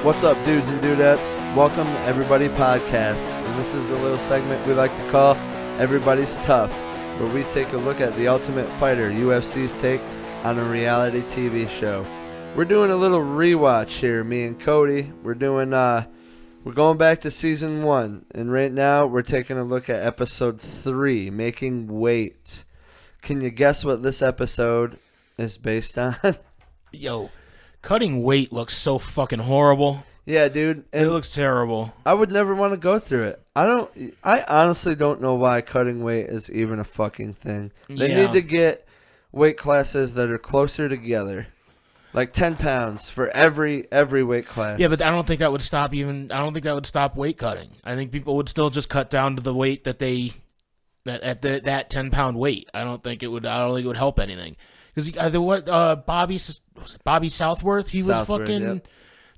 What's up, dudes and dudettes? Welcome to Everybody Podcast, and this is the little segment we like to call Everybody's Tough, where we take a look at the Ultimate Fighter, UFC's take on a reality TV show. We're doing a little rewatch here, me and Cody. We're going back to season 1, and right now we're taking a look at episode 3, Making Weight. Can you guess what this episode is based on? Yo, cutting weight looks so fucking horrible. Yeah, dude. It looks terrible. I would never want to go through it. I honestly don't know why cutting weight is even a fucking thing. They need to get weight classes that are closer together. Like 10 pounds for every weight class. Yeah, but I don't think that would stop weight cutting. I think people would still just cut down to the weight that that 10-pound weight. I don't think it would help anything. Because Bobby Southworth? He was fucking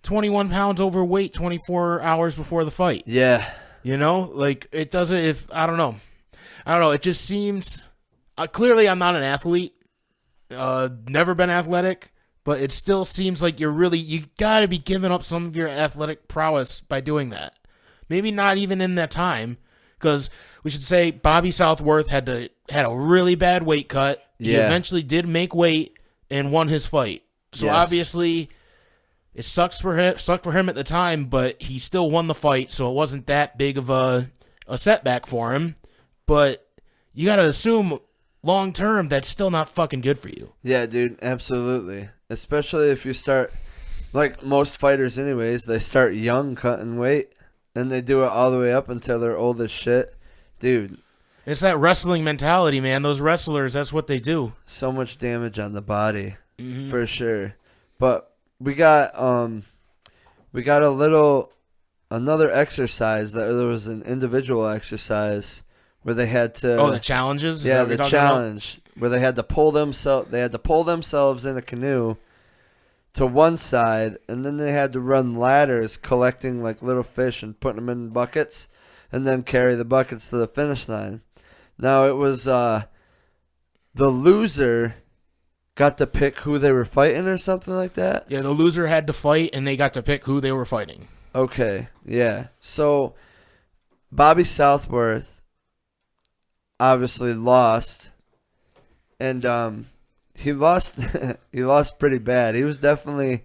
21 pounds overweight 24 hours before the fight. Yeah. You know? Like, it doesn't, I don't know. It just seems, clearly I'm not an athlete. Never been athletic. But it still seems like you gotta be giving up some of your athletic prowess by doing that. Maybe not even in that time. Because we should say Bobby Southworth had a really bad weight cut. He eventually did make weight and won his fight. So obviously, it sucked for him at the time, but he still won the fight, so it wasn't that big of a setback for him. But you got to assume long term that's still not fucking good for you. Yeah, dude, absolutely. Especially if you start, like most fighters anyways, they start young cutting weight, and they do it all the way up until they're old as shit. Dude. It's that wrestling mentality, man. Those wrestlers, that's what they do. So much damage on the body, for sure. But we got another exercise. There was an individual exercise where they had to. Oh, the challenges? Yeah, the challenge where they had to pull themselves. They had to pull themselves in a canoe to one side, and then they had to run ladders, collecting like little fish and putting them in buckets, and then carry the buckets to the finish line. Now, it was the loser got to pick who they were fighting or something like that? Yeah, the loser had to fight, and they got to pick who they were fighting. Okay, yeah. So, Bobby Southworth obviously lost, and he lost he lost pretty bad. He was definitely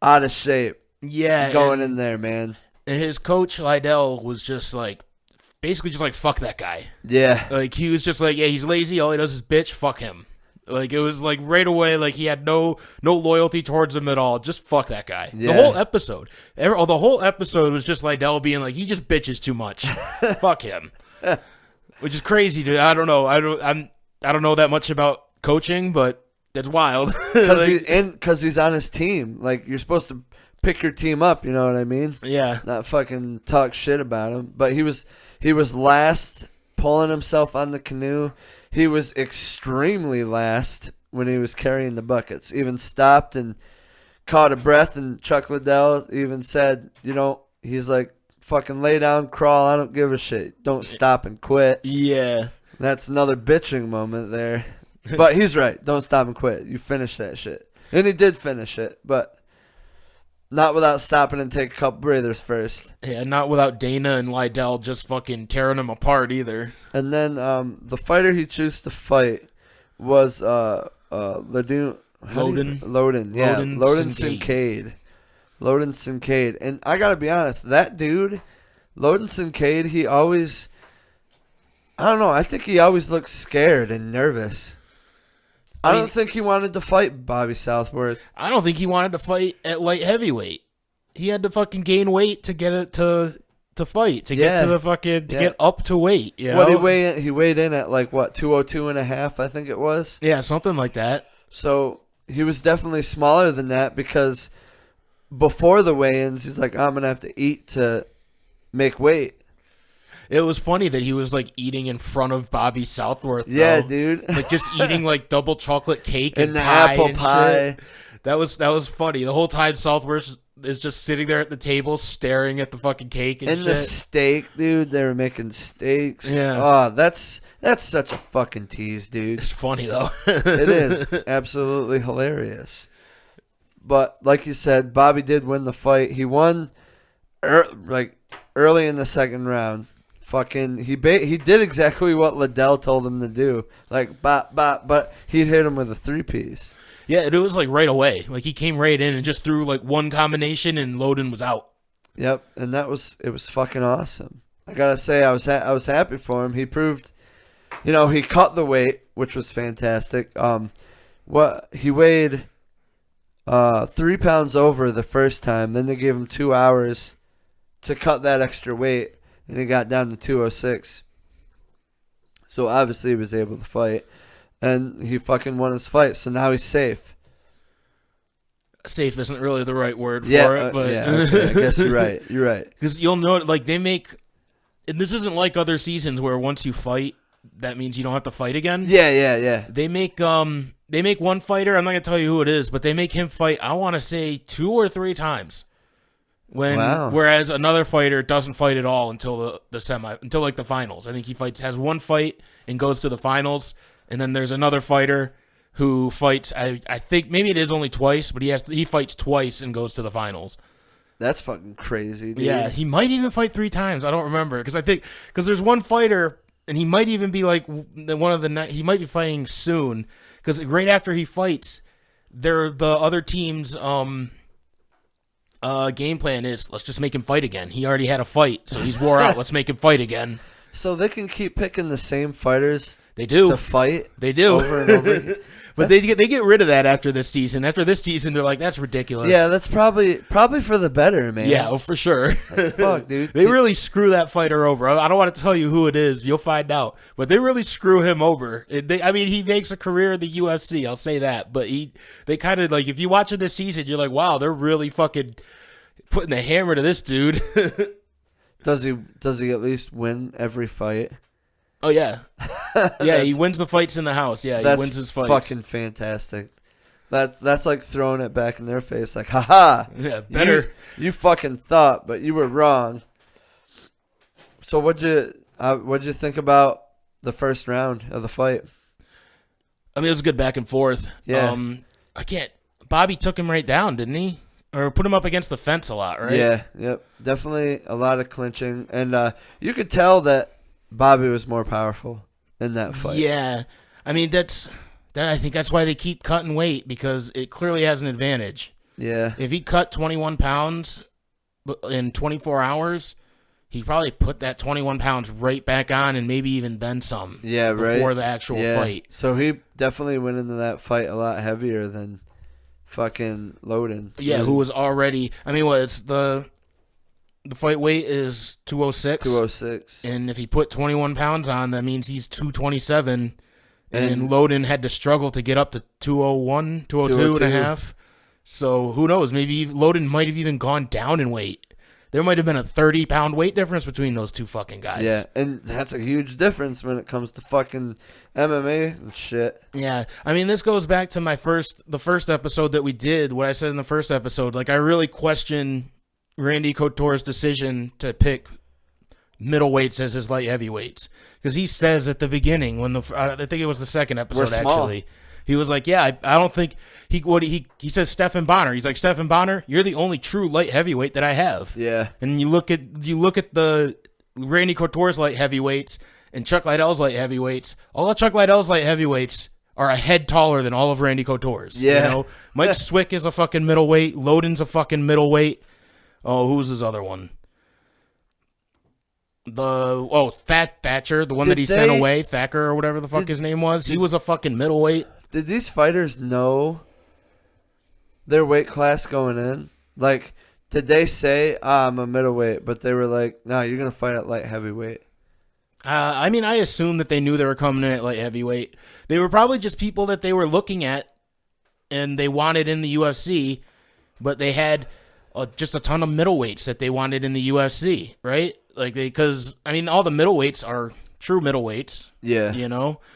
out of shape going in there, man. And his coach, Lydell, was just like, basically just like, fuck that guy. Yeah. Like, he was just like, yeah, he's lazy. All he does is bitch. Fuck him. Like, it was like right away, like he had no loyalty towards him at all. Just fuck that guy. Yeah. The whole episode. The whole episode was just Lydell being like, he just bitches too much. Fuck him. Which is crazy, dude. I don't know. I don't know that much about coaching, but that's wild. Because he's on his team. Like, you're supposed to pick your team up, you know what I mean? Yeah. Not fucking talk shit about him. But he was last, pulling himself on the canoe. He was extremely last when he was carrying the buckets. Even stopped and caught a breath, and Chuck Liddell even said, he's like, fucking lay down, crawl, I don't give a shit. Don't stop and quit. Yeah. That's another bitching moment there. But he's right. Don't stop and quit. You finish that shit. And he did finish it, but not without stopping and take a couple breathers first. Yeah, not without Dana and Lydell just fucking tearing him apart either. And then the fighter he chose to fight was Loden. Yeah, Loden Sincade. And I gotta be honest, that dude, Loden Sincade, he always, I don't know, I think he always looks scared and nervous. I don't think he wanted to fight Bobby Southworth. I don't think he wanted to fight at light heavyweight. He had to fucking gain weight to get it to fight, to get to the fucking, to get up to weight. You know? He weighed in at like, what, 202.5, I think it was? Yeah, something like that. So he was definitely smaller than that, because before the weigh-ins, he's like, I'm going to have to eat to make weight. It was funny that he was like eating in front of Bobby Southworth. Yeah, though. dude. Like just eating like double chocolate cake and the pie apple and pie. Shit. That was funny. The whole time Southworth is just sitting there at the table staring at the fucking cake and shit. The steak, dude. They were making steaks. Yeah. Oh, that's such a fucking tease, dude. It's funny though. It is absolutely hilarious. But like you said, Bobby did win the fight. He won early in the second round. He did exactly what Liddell told him to do. Like, but he hit him with a 3-piece. Yeah, it was like right away. Like he came right in and just threw like one combination and Loden was out. Yep, and it was fucking awesome. I gotta say, I was happy for him. He proved, he cut the weight, which was fantastic. He weighed 3 pounds over the first time. Then they gave him 2 hours to cut that extra weight, and he got down to 206. So obviously he was able to fight, and he fucking won his fight. So now he's safe. Safe isn't really the right word for it, but okay. I guess you're right. You're right. Because you'll know, like they make, and this isn't like other seasons where once you fight, that means you don't have to fight again. Yeah. They make one fighter. I'm not gonna tell you who it is, but they make him fight. I want to say 2 or 3 times. Whereas another fighter doesn't fight at all until until like the finals. I think he has one fight and goes to the finals, and then there's another fighter who fights. I think maybe it is only twice, but he fights twice and goes to the finals. That's fucking crazy, dude. Yeah, he might even fight 3 times. I don't remember because there's one fighter, and he might even be like he might be fighting soon because right after he fights, the other team's game plan is let's just make him fight again. He already had a fight, so he's wore out. Let's make him fight again. So they can keep picking the same fighters. They do to fight. They do over and over. But they get rid of that after this season. After this season, they're like, that's ridiculous. Yeah, that's probably for the better, man. Yeah, for sure. Like, fuck, dude. They really screw that fighter over. I don't want to tell you who it is. You'll find out. But they really screw him over. He makes a career in the UFC. I'll say that. But they kind of like, if you watch it this season, you're like, wow, they're really fucking putting the hammer to this dude. Does he at least win every fight? Oh yeah, yeah. He wins the fights in the house. Yeah, he wins his fights. Fucking fantastic. That's like throwing it back in their face. Like, haha. Yeah, better. You fucking thought, but you were wrong. So what'd you think about the first round of the fight? I mean, it was a good back and forth. Yeah. Bobby took him right down, didn't he? Or put him up against the fence a lot, right? Yeah. Yep. Definitely a lot of clinching, and you could tell that Bobby was more powerful in that fight. Yeah. I mean, I think that's why they keep cutting weight, because it clearly has an advantage. Yeah. If he cut 21 pounds in 24 hours, he probably put that 21 pounds right back on and maybe even then some. Yeah, right. Before the actual fight. So he definitely went into that fight a lot heavier than fucking Loden. Yeah, who was already, it's the fight weight is 206. 206. And if he put 21 pounds on, that means he's 227. And Loden had to struggle to get up to 201, 202 and a half. So who knows? Maybe Loden might have even gone down in weight. There might have been a 30-pound weight difference between those two fucking guys. Yeah, and that's a huge difference when it comes to fucking MMA and shit. Yeah, I mean, this goes back to the first episode that we did, what I said in the first episode. Like, I really question Randy Couture's decision to pick middleweights as his light heavyweights, because he says at the beginning when I think it was the second episode actually, he was like, yeah, I don't think he says Stephan Bonner. He's like, Stephan Bonner, you're the only true light heavyweight that I have. Yeah, and you look at the Randy Couture's light heavyweights and Chuck Liddell's light heavyweights. All of Chuck Liddell's light heavyweights are a head taller than all of Randy Couture's. Yeah, Mike Swick is a fucking middleweight. Loden's a fucking middleweight. Oh, who's his other one? Thatcher, the one that he sent away, Thacker or whatever the fuck his name was. He was a fucking middleweight. Did these fighters know their weight class going in? Like, did they say, I'm a middleweight, but they were like, no, you're going to fight at light heavyweight? I assume that they knew they were coming in at light heavyweight. They were probably just people that they were looking at and they wanted in the UFC, but they had just a ton of middleweights that they wanted in the UFC, right? Like, because all the middleweights are true middleweights. Yeah.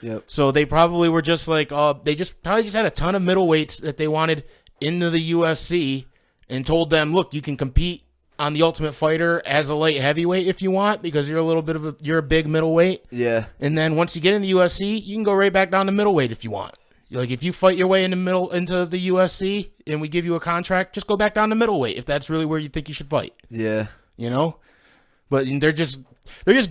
Yep. So they probably were just like, they probably had a ton of middleweights that they wanted into the UFC and told them, look, you can compete on the Ultimate Fighter as a light heavyweight if you want, because you're a big middleweight. Yeah. And then once you get in the UFC, you can go right back down to middleweight if you want. Like, if you fight your way into the UFC, and we give you a contract, just go back down to middleweight if that's really where you think you should fight. Yeah. You know? But they're just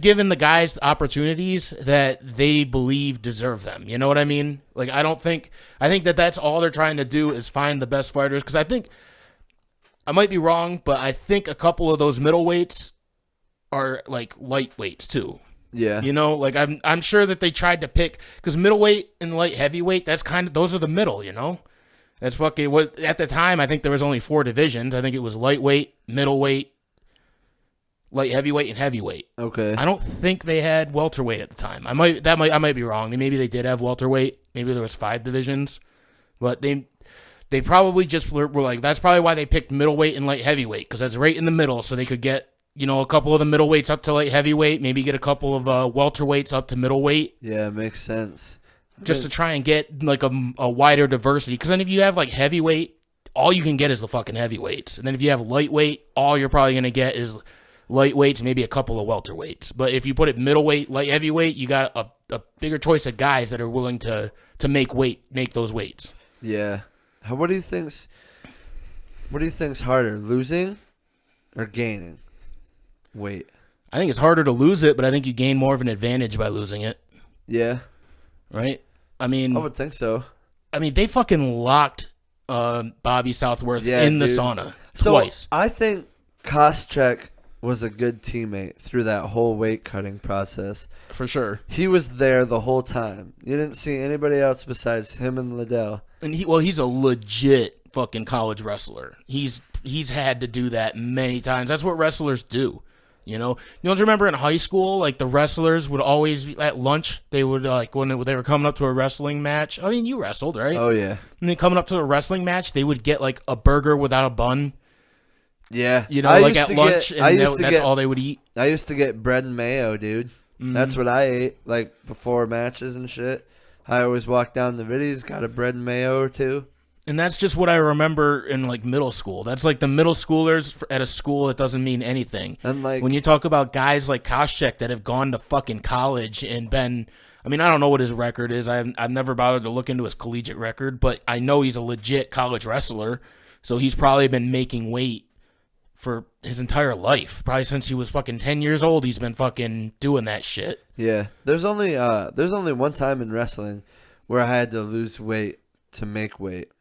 giving the guys opportunities that they believe deserve them. You know what I mean? Like, I think that that's all they're trying to do is find the best fighters. Because I might be wrong, but I think a couple of those middleweights are like lightweights too. Yeah. You know, like I'm sure that they tried to pick, because middleweight and light heavyweight, those are the middle, you know? That's fucking what at the time I think there was only 4 divisions. I think it was lightweight, middleweight, light heavyweight, and heavyweight. Okay. I don't think they had welterweight at the time. I might be wrong. Maybe they did have welterweight. Maybe there was 5 divisions. But they probably just were like, that's probably why they picked middleweight and light heavyweight, because that's right in the middle, so they could get, you know, a couple of the middleweights up to light heavyweight, maybe get a couple of welterweights up to middleweight. Yeah, it makes sense. Just to try and get like a wider diversity. Because then if you have like heavyweight, all you can get is the fucking heavyweights. And then if you have lightweight, all you're probably going to get is lightweights, maybe a couple of welterweights. But if you put it middleweight, light heavyweight, you got a bigger choice of guys that are willing to make those weights. Yeah. What do you think's harder, losing or gaining weight? I think it's harder to lose it, but I think you gain more of an advantage by losing it. Yeah. Right? I mean, I would think so. I mean, they fucking locked Bobby Southworth in the sauna twice. So I think Koscheck was a good teammate through that whole weight cutting process. For sure. He was there the whole time. You didn't see anybody else besides him and Liddell. And he's a legit fucking college wrestler. He's had to do that many times. That's what wrestlers do. You know, you don't remember in high school, like the wrestlers would always at lunch, they would like when they were coming up to a wrestling match. I mean, you wrestled, right? Oh yeah. And then coming up to a wrestling match, they would get like a burger without a bun. Yeah, you know, like at lunch, and that's all they would eat. I used to get bread and mayo, dude. Mm-hmm. That's what I ate, like before matches and shit. I always walked down the Viddies, got a bread and mayo or two. And that's just what I remember in like middle school. That's like the middle schoolers at a school that doesn't mean anything. And like when you talk about guys like Koscheck that have gone to fucking college and been, I mean, I don't know what his record is. I've never bothered to look into his collegiate record, but I know he's a legit college wrestler. So he's probably been making weight for his entire life. Probably since he was fucking 10 years old, he's been fucking doing that shit. Yeah. There's only one time in wrestling where I had to lose weight to make weight.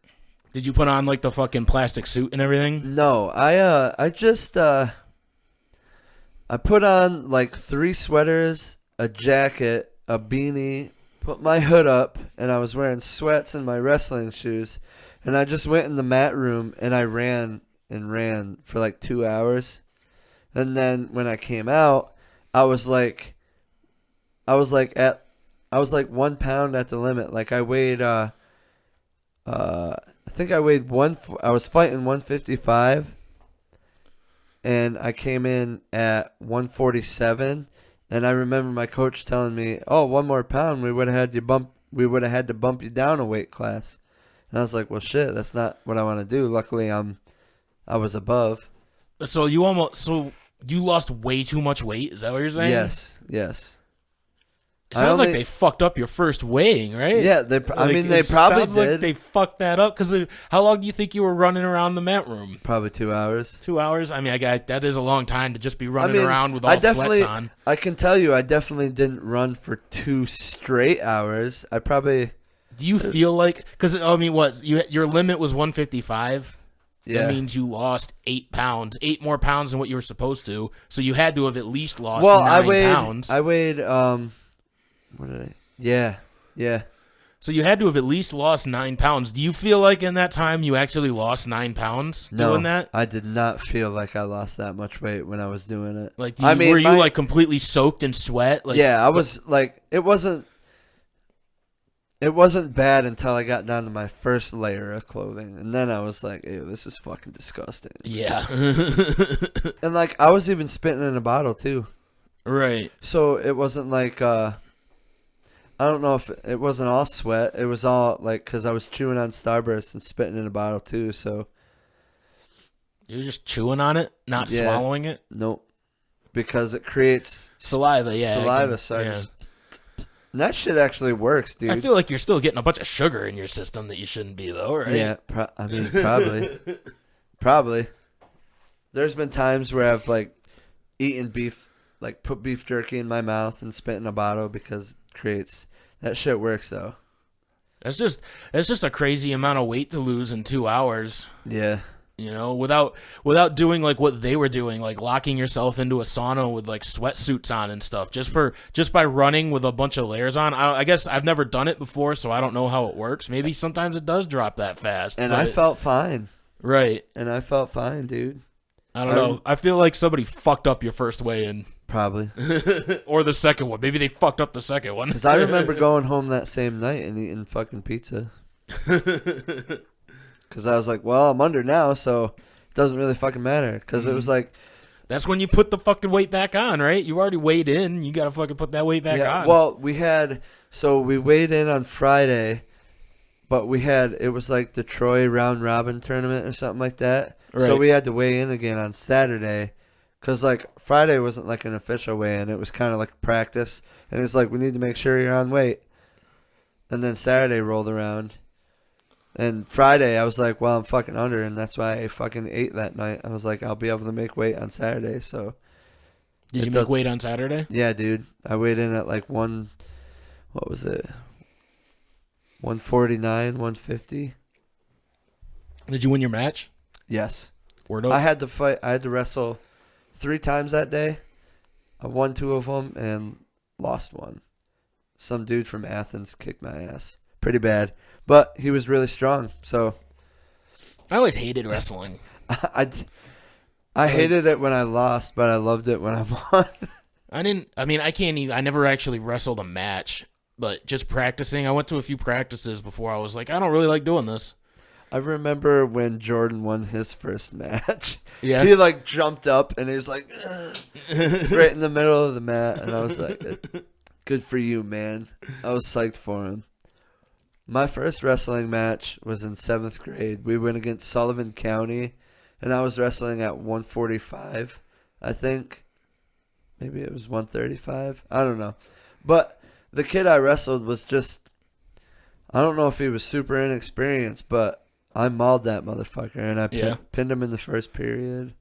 Did you put on like the fucking plastic suit and everything? No, I just I put on like 3 sweaters, a jacket, a beanie, put my hood up, and I was wearing sweats and my wrestling shoes, and I just went in the mat room and I ran for like 2 hours. And then when I came out, I was like 1 pound at the limit. Like I weighed I think I weighed I was fighting 155, and I came in at 147. And I remember my coach telling me, "Oh, 1 more pound, we would have had to bump you down a weight class." And I was like, "Well, shit, that's not what I want to do." Luckily, I was above. So you lost way too much weight. Is that what you're saying? Yes. It sounds like they fucked up your first weighing, right? Yeah, they probably did. Like they fucked that up because how long do you think you were running around the mat room? Probably 2 hours. 2 hours? I mean, that is a long time to just be running around with all sweats on. I can tell you, I definitely didn't run for 2 straight hours. I probably. Do you feel like? Because I mean, your limit was 155. Yeah. That means you lost 8 pounds, 8 more pounds than what you were supposed to. So you had to have at least lost 9 pounds. I weighed. What did I? Yeah. So you had to have at least lost 9 pounds. Do you feel like in that time you actually lost 9 pounds doing that? I did not feel like I lost that much weight when I was doing it. Like, were you like completely soaked in sweat? Like, yeah, I was like, it wasn't bad until I got down to my first layer of clothing, and then I was like, ew, this is fucking disgusting. Yeah. And like, I was even spitting in a bottle too. Right. So it wasn't like, I don't know if it wasn't all sweat. It was all like, because I was chewing on Starburst and spitting in a bottle too. So you're just chewing on it, not swallowing it? Nope. Because it creates saliva. Yeah. Saliva. And that shit actually works, dude. I feel like you're still getting a bunch of sugar in your system that you shouldn't be, though, right? Yeah, probably. Probably. There's been times where I've, like, eaten beef, like, put beef jerky in my mouth and spit in a bottle because it creates... That shit works, though. That's just a crazy amount of weight to lose in 2 hours. Yeah. You know, without doing like what they were doing, like locking yourself into a sauna with like sweatsuits on and stuff, just by running with a bunch of layers on. I guess I've never done it before, so I don't know how it works. Maybe sometimes it does drop that fast. And I felt fine. Right. And I felt fine, dude. I don't know. I feel like somebody fucked up your first weigh-in. Probably. Or the second one. Maybe they fucked up the second one. Because I remember going home that same night and eating fucking pizza. Because I was like, well, I'm under now, so it doesn't really fucking matter. Because it was like... That's when you put the fucking weight back on, right? You already weighed in. You got to fucking put that weight back on. Well, we weighed in on Friday, but it was like the Troy round robin tournament or something like that. Right. So we had to weigh in again on Saturday. Because, like, Friday wasn't, like, an official weigh-in. It was kind of like practice. And it's like, we need to make sure you're on weight. And then Saturday rolled around. And Friday, I was like, well, I'm fucking under. And that's why I fucking ate that night. I was like, I'll be able to make weight on Saturday. So. Did you make weight on Saturday? Yeah, dude. I weighed in at, like, what was it? 149, 150. Did you win your match? Yes. Word up. I had to wrestle 3 times that day. I won 2 of them and lost 1. Some dude from Athens kicked my ass pretty bad, but he was really strong. So I always hated wrestling. I hated it when I lost, but I loved it when I won. I never actually wrestled a match, but just practicing. I went to a few practices before I was like, I don't really like doing this. I remember when Jordan won his first match. Yeah. He, like, jumped up, and he was like, right in the middle of the mat. And I was like, good for you, man. I was psyched for him. My first wrestling match was in 7th grade. We went against Sullivan County, and I was wrestling at 145, I think. Maybe it was 135. I don't know. But the kid I wrestled was just, I don't know if he was super inexperienced, but I mauled that motherfucker, and I pinned him in the first period.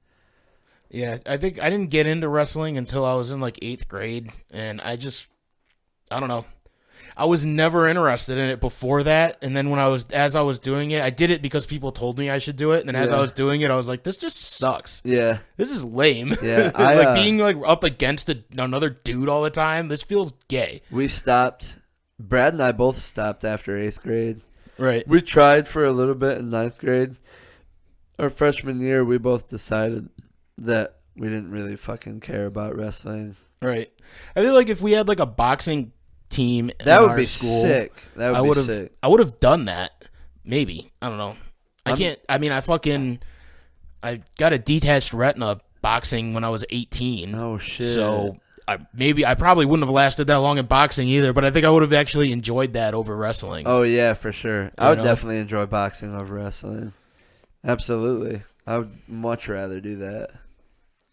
Yeah, I think I didn't get into wrestling until I was in, like, 8th grade, and I don't know. I was never interested in it before that, and then as I was doing it, I did it because people told me I should do it, and then as I was doing it, I was like, this just sucks. Yeah. This is lame. Yeah. Like, being, like, up against another dude all the time, this feels gay. We stopped. Brad and I both stopped after 8th grade. Right. We tried for a little bit in 9th grade. Our freshman year, we both decided that we didn't really fucking care about wrestling. Right. I feel like if we had, like, a boxing team that in would our be school, sick. That would be sick. I would have done that. Maybe. I don't know. I got a detached retina boxing when I was 18. Oh, shit. So I probably wouldn't have lasted that long in boxing either, but I think I would have actually enjoyed that over wrestling. Oh, yeah, for sure. I would definitely enjoy boxing over wrestling. Absolutely. I would much rather do that.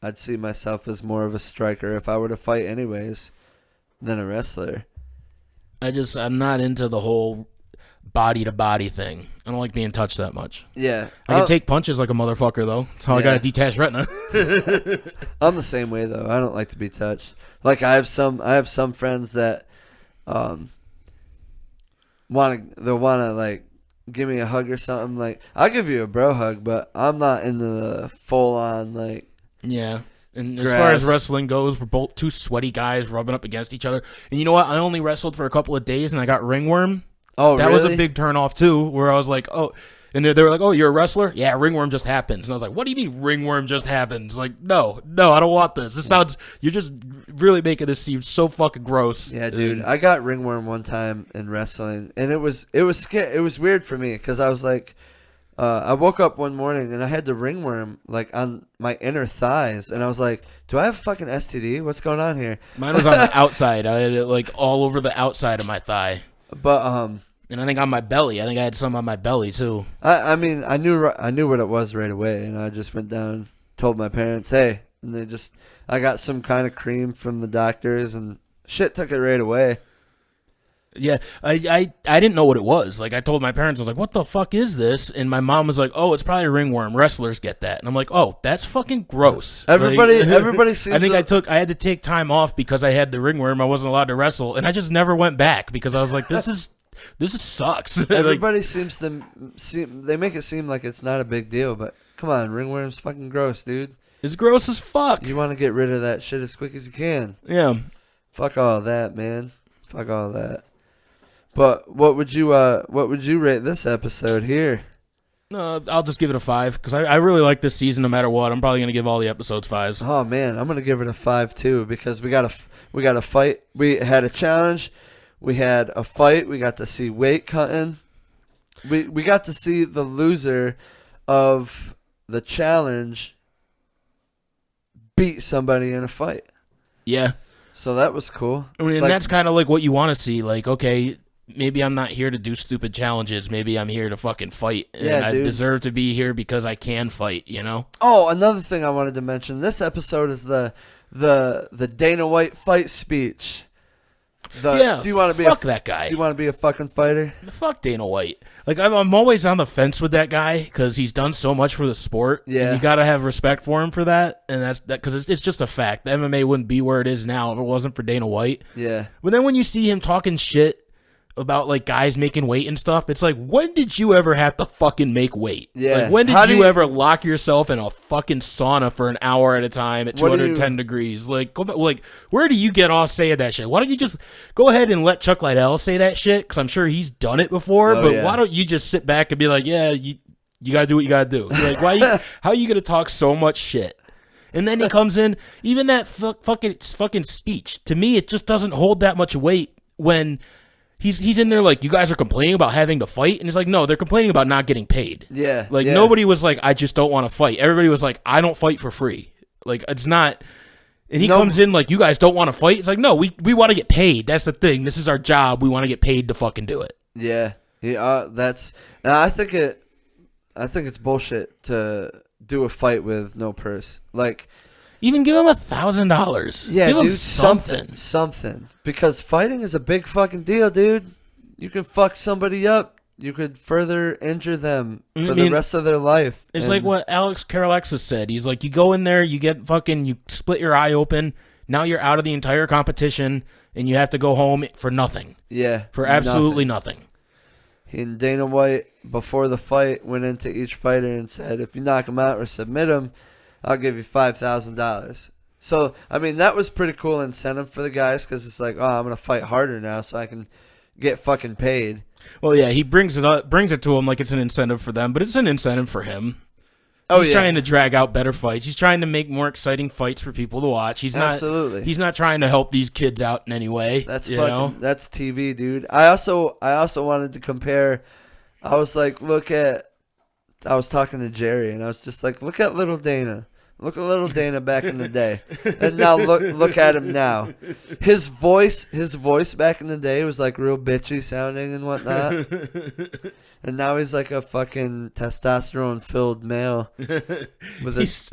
I'd see myself as more of a striker if I were to fight anyways than a wrestler. I'm not into the whole body-to-body thing. I don't like being touched that much. Yeah. I can take punches like a motherfucker, though. That's how I got a detached retina. I'm the same way, though. I don't like to be touched. Like, I have some friends that want to like give me a hug or something. Like, I'll give you a bro hug, but I'm not into the full-on, like... Yeah. And as far as wrestling goes, we're both 2 sweaty guys rubbing up against each other. And you know what? I only wrestled for a couple of days, and I got ringworm. Oh, that really? was a big turnoff, too, where I was like, oh... And they were like, oh, you're a wrestler? Yeah, ringworm just happens. And I was like, what do you mean ringworm just happens? Like, no, I don't want this. You're just really making this seem so fucking gross. Yeah, dude. I got ringworm one time in wrestling, and it was scary. It was weird for me because I was like, I woke up one morning and I had the ringworm like on my inner thighs, and I was like, do I have a fucking STD? What's going on here? Mine was on the outside. I had it like all over the outside of my thigh. But and I think on my belly. I think I had some on my belly too. I mean, I knew what it was right away, and I just went down, told my parents, hey, and I got some kind of cream from the doctors, and shit took it right away. Yeah, I didn't know what it was. Like, I told my parents, I was like, what the fuck is this? And my mom was like, oh, it's probably a ringworm. Wrestlers get that. And I'm like, oh, that's fucking gross. Everybody seems I think I had to take time off because I had the ringworm. I wasn't allowed to wrestle. And I just never went back because I was like, this sucks. Everybody they make it seem like it's not a big deal, but come on, ringworm's fucking gross, dude. It's gross as fuck. You want to get rid of that shit as quick as you can. Yeah. Fuck all that, man. Fuck all that. But what would you rate this episode here? I'll just give it a 5 because I really like this season no matter what. I'm probably gonna give all the episodes 5s. Oh man, I'm gonna give it a 5 too because we got a fight. We had a challenge. We had a fight. We got to see weight cutting. We got to see the loser of the challenge beat somebody in a fight. Yeah. So that was cool. I mean, and that's kind of like what you want to see. Like, okay, maybe I'm not here to do stupid challenges. Maybe I'm here to fucking fight. And I deserve to be here because I can fight, you know? Oh, another thing I wanted to mention. This episode is the Dana White fight speech. Do you want to be that guy? Do you want to be a fucking fighter? Fuck Dana White. Like, I'm always on the fence with that guy because he's done so much for the sport. Yeah, and you got to have respect for him for that, and that's that because it's just a fact. The MMA wouldn't be where it is now if it wasn't for Dana White. Yeah, but then when you see him talking shit about like guys making weight and stuff, it's like, when did you ever have to fucking make weight? Yeah, like when did you ever lock yourself in a fucking sauna for an hour at a time at 210 degrees? Like, where do you get off saying that shit? Why don't you just go ahead and let Chuck Liddell say that shit? Because I'm sure he's done it before. Why don't you just sit back and be like, yeah, you gotta do what you gotta do? Like, how are you gonna talk so much shit? And then he comes in, even that fucking speech. To me, it just doesn't hold that much weight when he's in there like, you guys are complaining about having to fight, and he's like, no, they're complaining about not getting paid. Yeah, like nobody was like, I just don't want to fight. Everybody was like, I don't fight for free. Like, it's not. And he comes in like, you guys don't want to fight. It's like, no, we want to get paid. That's the thing. This is our job. We want to get paid to fucking do it. Yeah, I think it's bullshit to do a fight with no purse. Like, even give him $1,000. Yeah, give him dude, something. Because fighting is a big fucking deal, dude. You can fuck somebody up. You could further injure them for the rest of their life. It's like what Alex Karalexis said. He's like, you go in there, you split your eye open. Now you're out of the entire competition, and you have to go home for nothing. Yeah. For absolutely nothing. And Dana White, before the fight, went into each fighter and said, if you knock him out or submit him, I'll give you $5,000. So, I mean, that was pretty cool incentive for the guys because it's like, oh, I'm going to fight harder now so I can get fucking paid. Well, yeah, he brings it to him like it's an incentive for them, but it's an incentive for him. He's trying to drag out better fights. He's trying to make more exciting fights for people to watch. He's not trying to help these kids out in any way. That's TV, dude. I also wanted to compare. I was like, I was talking to Jerry, and I was just like, look at little Dana. Look at little Dana back in the day, and now look at him now. His voice back in the day was like real bitchy sounding and whatnot, and now he's like a fucking testosterone filled male.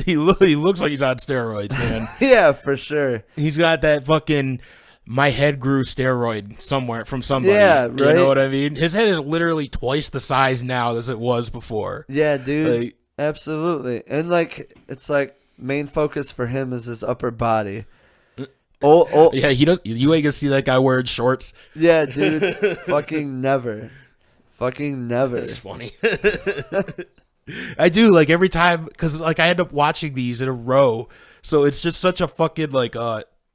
He looks like he's on steroids, man. Yeah, for sure. He's got that fucking my head grew steroid somewhere from somebody. Yeah, right. You know what I mean? His head is literally twice the size now as it was before. Yeah, dude. Absolutely. And like, it's like main focus for him is his upper body. Yeah, he does. You ain't gonna see that guy wearing shorts. Yeah, dude. Fucking never. It's funny. I do, like, every time, because like I end up watching these in a row, so it's just such a fucking like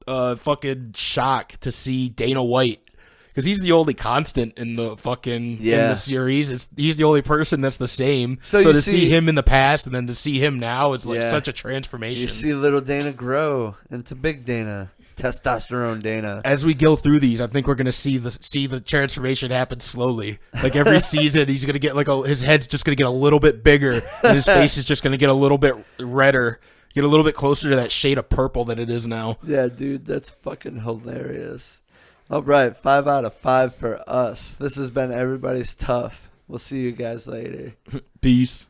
fucking shock to see Dana White, because he's the only constant in the fucking in the series. He's the only person that's the same. So to see him in the past and then to see him now, it's like such a transformation. You see little Dana grow into big Dana, testosterone Dana. As we go through these, I think we're gonna see the transformation happen slowly. Like every season, he's gonna get his head's just gonna get a little bit bigger, and his face is just gonna get a little bit redder. Get a little bit closer to that shade of purple that it is now. Yeah, dude, that's fucking hilarious. All right, 5 out of 5 for us. This has been Everybody's Tough. We'll see you guys later. Peace.